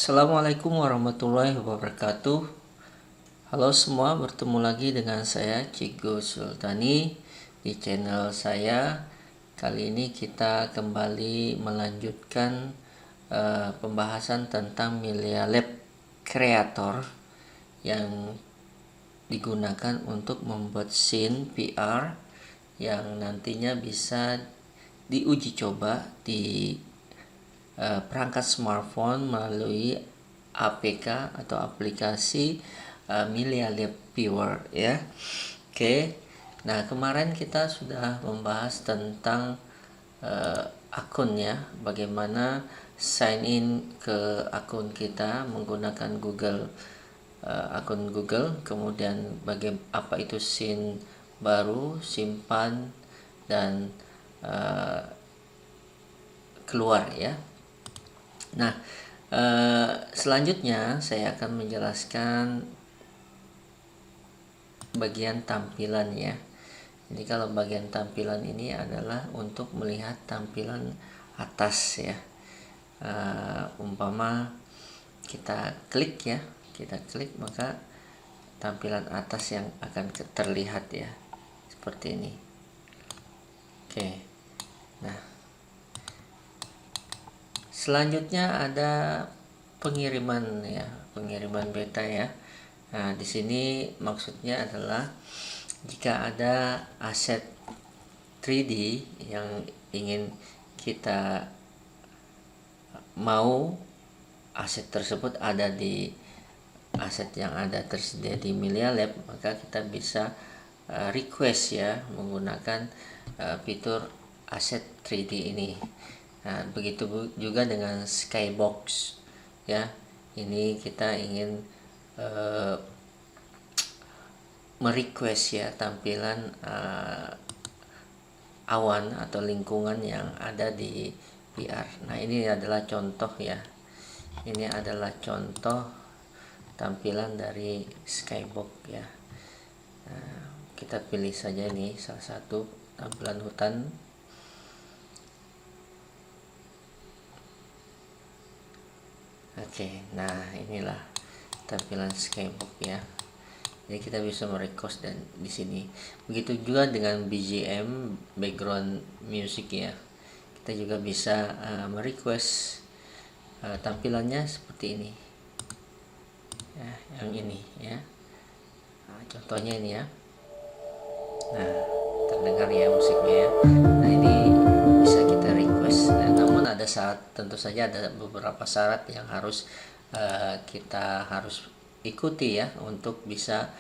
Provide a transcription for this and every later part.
Assalamualaikum warahmatullahi wabarakatuh. Halo semua, bertemu lagi dengan saya Cigo Sultani di channel saya. Kali ini kita kembali melanjutkan pembahasan tentang Melia Lab Creator yang digunakan untuk membuat scene VR yang nantinya bisa diuji coba di perangkat smartphone melalui APK atau aplikasi Melia Lab Viewer ya. Oke. Nah, kemarin kita sudah membahas tentang akunnya, bagaimana sign in ke akun kita menggunakan akun Google, kemudian apa itu scene baru, simpan dan keluar ya. Nah, selanjutnya saya akan menjelaskan bagian tampilan ya. Jadi kalau bagian tampilan ini adalah untuk melihat tampilan atas ya. Umpama kita klik ya, maka tampilan atas yang akan terlihat ya, seperti ini. Oke. Nah, selanjutnya ada pengiriman beta ya. Nah, di sini maksudnya adalah jika ada aset 3D yang ingin kita mau aset tersebut ada di aset yang ada tersedia di Melia Lab, maka kita bisa request ya menggunakan fitur aset 3D ini. Nah, begitu juga dengan Skybox ya. Ini kita ingin merequest ya tampilan awan atau lingkungan yang ada di VR. Nah, ini adalah contoh ya. Ini adalah contoh tampilan dari Skybox ya. Nah, kita pilih saja ini salah satu tampilan hutan. Oke, nah inilah tampilan Skybox ya. Jadi kita bisa merequest dan di sini. Begitu juga dengan BGM background music ya. Kita juga bisa merequest tampilannya seperti ini. Ya, yang ini ya. Nah, contohnya ini ya. Nah, terdengar ya musiknya ya. Nah, ini bisa kita request. Namun ada syarat, tentu saja ada beberapa syarat yang harus kita harus ikuti ya untuk bisa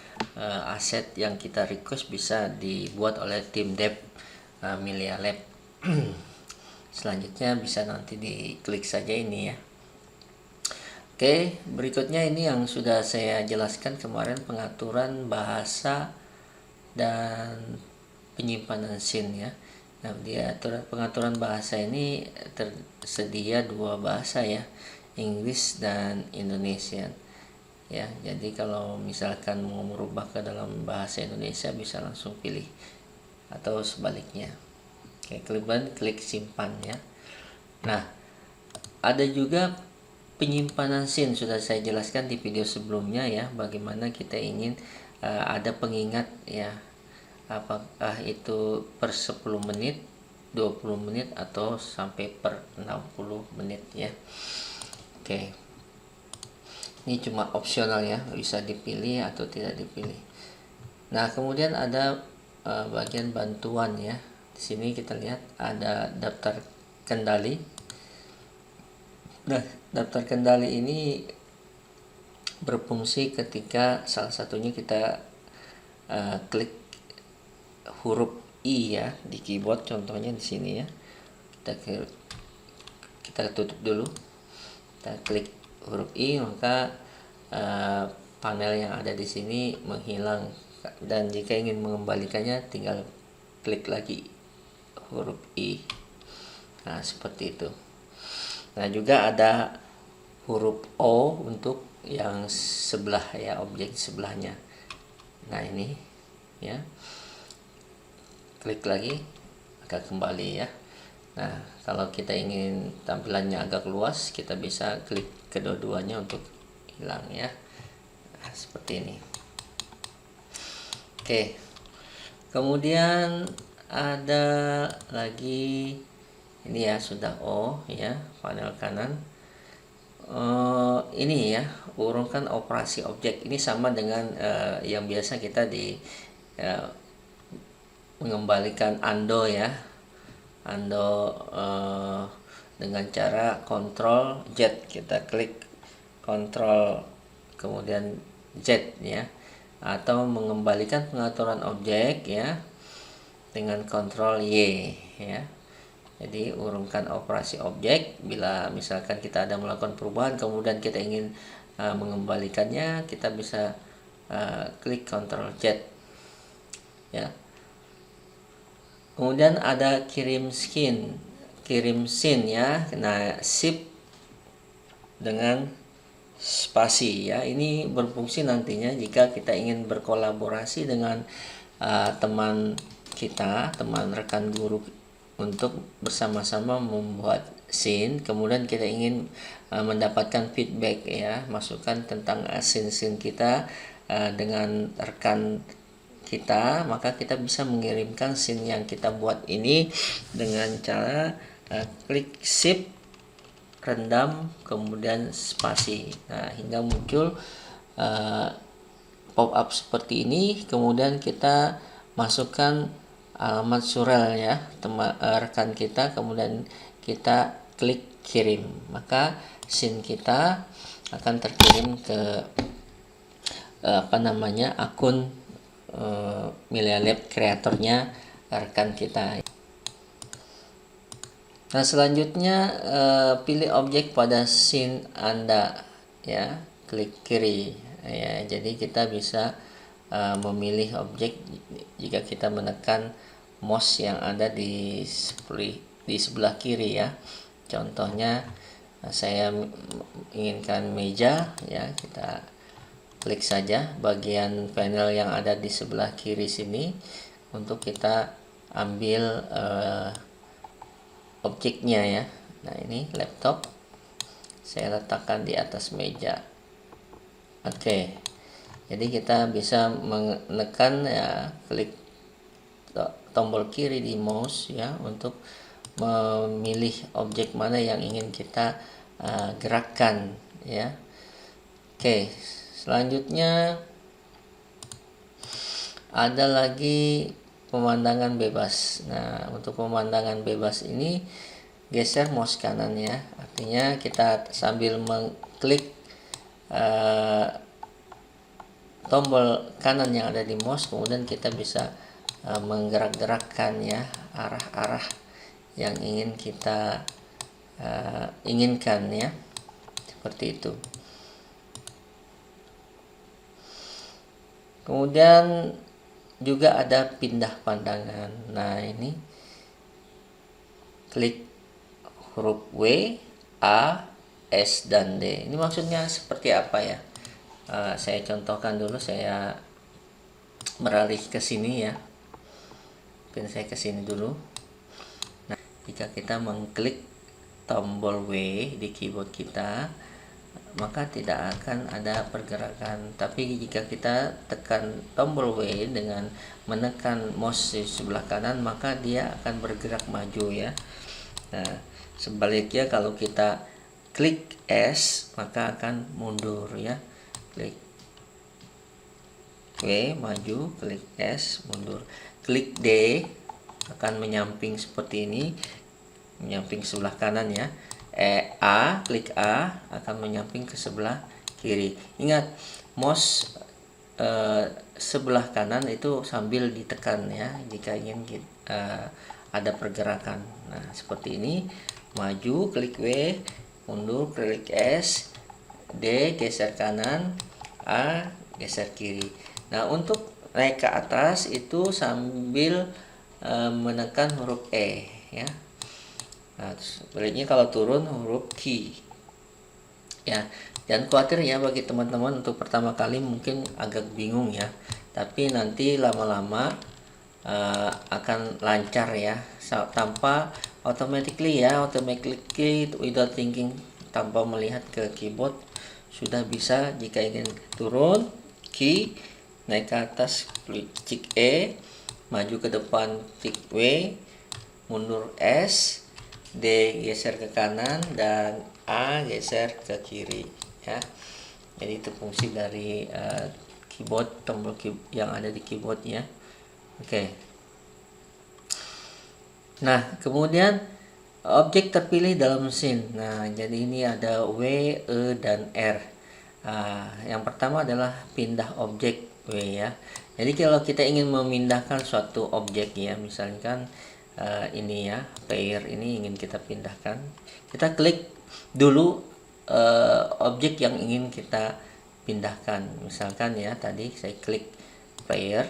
aset yang kita request bisa dibuat oleh tim dev Melia Lab. Selanjutnya bisa nanti diklik saja ini ya. Oke, berikutnya ini yang sudah saya jelaskan kemarin, pengaturan bahasa dan penyimpanan scene ya. Nah, pengaturan bahasa ini tersedia dua bahasa ya, Inggris dan Indonesian ya. Jadi kalau misalkan mau merubah ke dalam bahasa Indonesia bisa langsung pilih atau sebaliknya. Oke, klik simpan ya. Nah, ada juga penyimpanan scene, sudah saya jelaskan di video sebelumnya ya, bagaimana kita ingin ada pengingat ya, apakah itu per 10 menit, 20 menit atau sampai per 60 menit ya. Oke. Ini cuma opsional ya, bisa dipilih atau tidak dipilih. Nah, kemudian ada bagian bantuan ya. Di sini kita lihat ada daftar kendali. Nah, daftar kendali ini berfungsi ketika salah satunya kita klik huruf I ya di keyboard, contohnya di sini ya. Kita tutup dulu. Kita klik huruf I, maka panel yang ada di sini menghilang, dan jika ingin mengembalikannya tinggal klik lagi huruf I. Nah, seperti itu. Nah, juga ada huruf O untuk yang sebelah ya, objek sebelahnya. Nah, ini ya. Klik lagi, maka kembali ya. Nah, kalau kita ingin tampilannya agak luas, kita bisa klik kedua-duanya untuk hilang ya. Nah, seperti ini. Oke. Kemudian ada lagi ini ya, sudah O ya, panel kanan. Ini ya, urungkan operasi objek. Ini sama dengan yang biasa kita di mengembalikan undo ya, undo dengan cara Ctrl Z. Kita klik Ctrl kemudian Z ya, atau mengembalikan pengaturan objek ya dengan Ctrl Y ya. Jadi urungkan operasi objek. Bila misalkan kita ada melakukan perubahan kemudian kita ingin mengembalikannya, kita bisa klik Ctrl Z ya. Kemudian ada kirim scene ya. Nah, shift dengan spasi ya. Ini berfungsi nantinya jika kita ingin berkolaborasi dengan teman kita, teman rekan guru, untuk bersama-sama membuat scene. Kemudian kita ingin mendapatkan feedback ya, masukan tentang scene kita dengan rekan kita, maka kita bisa mengirimkan scene yang kita buat ini dengan cara klik shift, rendam, kemudian spasi. Nah, hingga muncul pop up seperti ini. Kemudian kita masukkan alamat surel ya, rekan kita, kemudian kita klik kirim, maka scene kita akan terkirim ke akun Melia Lab kreatornya rekan kita. Nah, selanjutnya pilih objek pada scene Anda ya, klik kiri ya. Jadi kita bisa memilih objek jika kita menekan mouse yang ada di sebelah kiri ya. Contohnya saya inginkan meja ya, kita klik saja bagian panel yang ada di sebelah kiri sini untuk kita ambil objeknya ya. Nah, ini laptop saya letakkan di atas meja. Oke. Jadi kita bisa menekan ya, klik tombol kiri di mouse ya untuk memilih objek mana yang ingin kita gerakkan ya. Oke, selanjutnya ada lagi pemandangan bebas. Nah, untuk pemandangan bebas ini geser mouse kanan ya. Artinya kita sambil mengklik tombol kanan yang ada di mouse, kemudian kita bisa menggerak-gerakkan ya arah-arah yang ingin kita inginkan ya, seperti itu. Kemudian juga ada pindah pandangan. Nah, ini klik huruf W, A, S, dan D. Ini maksudnya seperti apa ya? Saya contohkan dulu. Saya beralih ke sini ya. Mungkin saya ke sini dulu. Nah, jika kita mengklik tombol W di keyboard kita, maka tidak akan ada pergerakan. Tapi jika kita tekan tombol W dengan menekan mouse di sebelah kanan, maka dia akan bergerak maju ya. Nah, sebaliknya kalau kita klik S, maka akan mundur ya. Klik W maju, klik S mundur. Klik D akan menyamping seperti ini, menyamping sebelah kanan ya. Klik A akan menyamping ke sebelah kiri. Ingat, mouse sebelah kanan itu sambil ditekan ya jika ingin ada pergerakan. Nah, seperti ini, maju klik W, mundur klik S, D geser kanan, A geser kiri. Nah, untuk naik ke atas itu sambil menekan huruf E ya. Nah, sebaliknya kalau turun huruf Q ya. Jangan khawatir ya, bagi teman-teman untuk pertama kali mungkin agak bingung ya, tapi nanti lama-lama akan lancar ya, tanpa automatically without thinking, tanpa melihat ke keyboard sudah bisa. Jika ingin turun, key, naik ke atas klik E, maju ke depan klik W, mundur S, D geser ke kanan, dan A geser ke kiri ya. Jadi itu fungsi dari keyboard, tombol yang ada di keyboardnya. Oke. Nah, kemudian objek terpilih dalam mesin. Nah, jadi ini ada W, E, dan R. Yang pertama adalah pindah objek W ya. Jadi kalau kita ingin memindahkan suatu objek ya, misalkan ini ya, pair ini ingin kita pindahkan, kita klik dulu objek yang ingin kita pindahkan. Misalkan ya, tadi saya klik pair,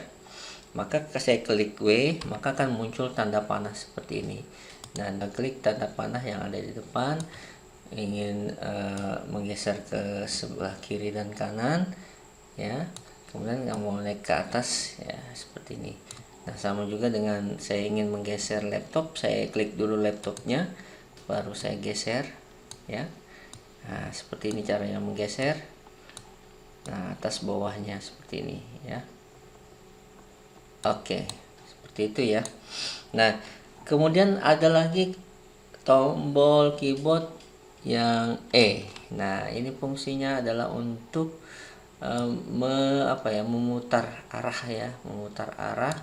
maka saya klik W, maka akan muncul tanda panah seperti ini. Dan klik tanda panah yang ada di depan, ingin menggeser ke sebelah kiri dan kanan ya, kemudian mau naik ke atas ya, seperti ini. Nah, sama juga dengan saya ingin menggeser laptop, saya klik dulu laptopnya, baru saya geser ya. Nah, seperti ini caranya menggeser. Nah, atas bawahnya seperti ini ya. Oke, seperti itu ya. Nah, kemudian ada lagi tombol keyboard yang E. Nah, ini fungsinya adalah untuk memutar arah ya, memutar arah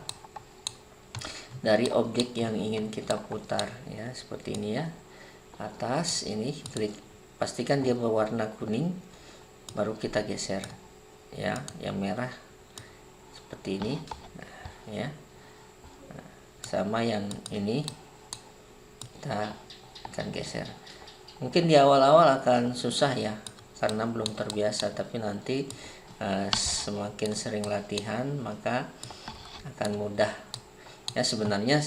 dari objek yang ingin kita putar ya, seperti ini ya. Atas ini klik, pastikan dia berwarna kuning, baru kita geser ya, yang merah seperti ini. Nah, ya. Nah, sama yang ini kita akan geser. Mungkin di awal-awal akan susah ya, karena belum terbiasa, tapi nanti semakin sering latihan maka akan mudah ya. Sebenarnya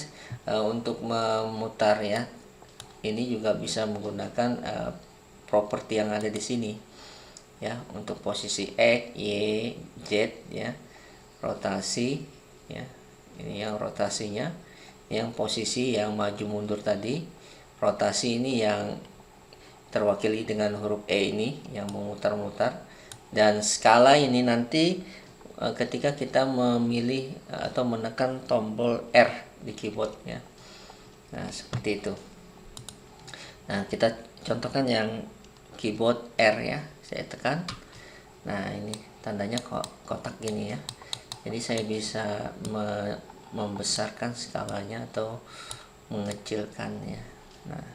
untuk memutar ya, ini juga bisa menggunakan properti yang ada di sini ya, untuk posisi X, Y, Z ya, rotasi ya, ini yang rotasinya, yang posisi yang maju mundur tadi, rotasi ini yang terwakili dengan huruf E ini yang memutar-mutar, dan skala ini nanti ketika kita memilih atau menekan tombol R di keyboard ya. Nah, seperti itu. Nah, kita contohkan yang keyboard R ya, saya tekan. Nah, ini tandanya kotak gini ya. Jadi saya bisa membesarkan skalanya atau mengecilkannya. Nah,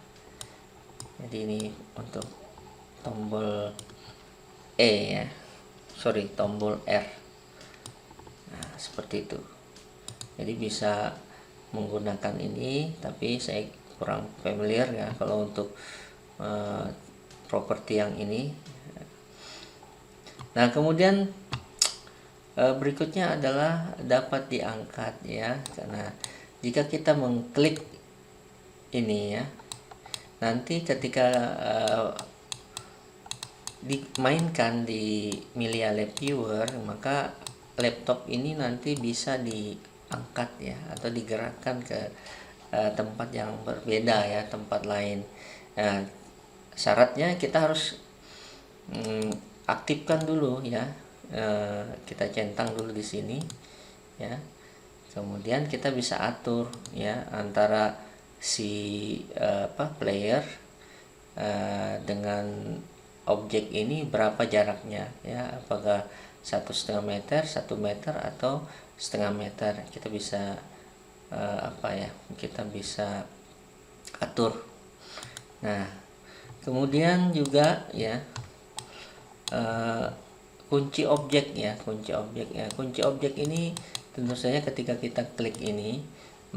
jadi ini untuk tombol E ya, tombol R. Nah, seperti itu. Jadi bisa menggunakan ini, tapi saya kurang familiar ya kalau untuk properti yang ini. Nah, kemudian berikutnya adalah dapat diangkat ya, karena jika kita mengklik ini ya, nanti ketika dimainkan di Milia Lab Viewer, maka laptop ini nanti bisa diangkat ya, atau digerakkan ke tempat yang berbeda ya, tempat lain. Nah, syaratnya kita harus aktifkan dulu ya, kita centang dulu di sini ya, kemudian kita bisa atur ya antara si player dengan objek ini berapa jaraknya ya, apakah 1,5 meter, 1 meter, atau setengah meter. Kita bisa kita bisa atur. Nah, kemudian juga ya kunci objek ya, kunci objek ini tentu saja ketika kita klik ini,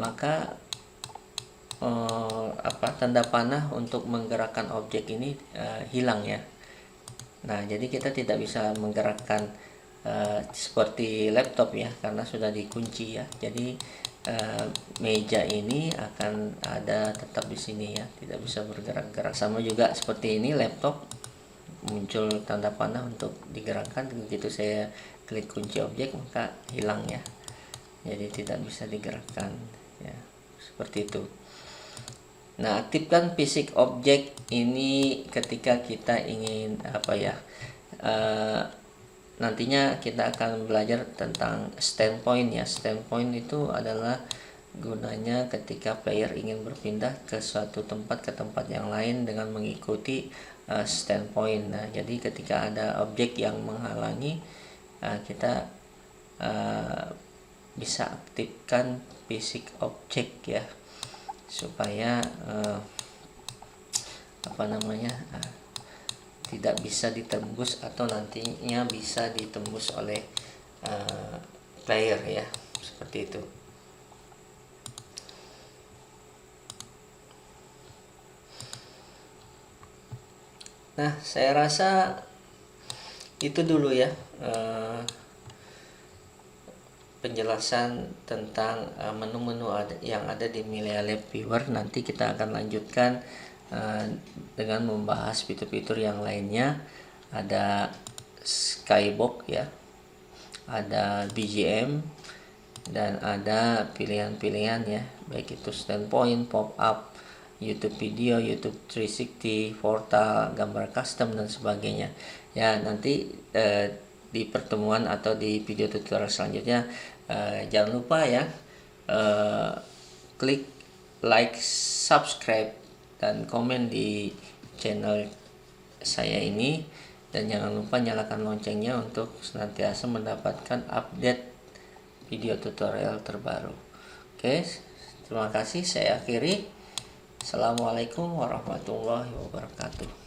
maka tanda panah untuk menggerakkan objek ini hilang ya. Nah, jadi kita tidak bisa menggerakkan seperti laptop ya, karena sudah dikunci ya. Jadi meja ini akan ada tetap di sini ya, tidak bisa bergerak-gerak. Sama juga seperti ini, laptop muncul tanda panah untuk digerakkan, begitu saya klik kunci objek maka hilang ya, jadi tidak bisa digerakkan ya, seperti itu. Nah, aktifkan Physics Object ini ketika kita ingin nantinya kita akan belajar tentang standpoint ya. Standpoint itu adalah gunanya ketika player ingin berpindah ke suatu tempat ke tempat yang lain dengan mengikuti standpoint. Nah, jadi ketika ada objek yang menghalangi, kita bisa aktifkan Physics Object ya, supaya tidak bisa ditembus atau nantinya bisa ditembus oleh player ya, seperti itu. Nah, saya rasa itu dulu ya penjelasan tentang menu-menu yang ada di Milea Lab Viewer. Nanti kita akan lanjutkan dengan membahas fitur-fitur yang lainnya. Ada Skybox ya, ada BGM, dan ada pilihan-pilihan ya, baik itu standpoint, pop up, YouTube video, YouTube 360, portal, gambar custom dan sebagainya. Ya, nanti di pertemuan atau di video tutorial selanjutnya jangan lupa ya klik like, subscribe, dan komen di channel saya ini, dan jangan lupa nyalakan loncengnya untuk senantiasa mendapatkan update video tutorial terbaru. Oke, terima kasih, saya akhiri. Assalamualaikum warahmatullahi wabarakatuh.